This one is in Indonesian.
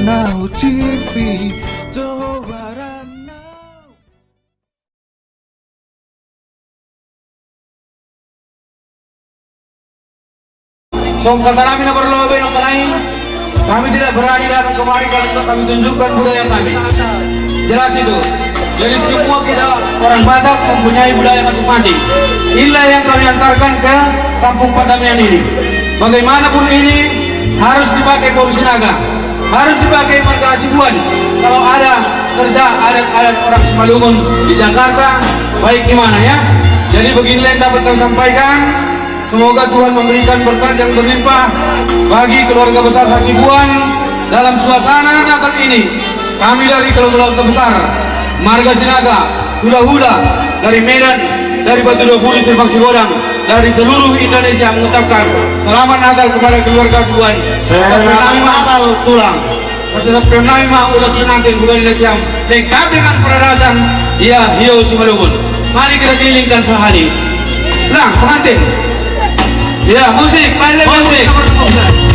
Now TV Tobaran. So, kata namin na berlobby ng kalahin, kami tidak berani datang kemari kalau kami tunjukkan budaya kami. Jelas itu. Jadi semua kita orang Batak mempunyai budaya masing-masing. Inilah yang kami antarkan ke Kampung Perdamaian ini. Bagaimanapun ini harus dipakai Polisi Naga, harus dipakai Marga Hasibuan. Kalau ada kerja adat-adat orang Simalungun di Jakarta, baik gimana ya? Jadi beginilah yang dapat kami sampaikan. Semoga Tuhan memberikan berkat yang berlimpah bagi keluarga besar Hasibuan dalam suasana Natal ini. Kami dari keluarga besar Marga Sinaga, Huda-Huda dari Medan, dari Batu 20 Serbang Sigodang, dari seluruh Indonesia mengucapkan selamat Natal kepada keluarga Hasibuan. Selamat Natal tulang. Tetap pernah mau ulas menanti bukan Indonesia lengkap dengan peralatan ya hiu Simalungun. Mari kita dilingkan sehari. Lang pengantin. Ya musik, balik musik.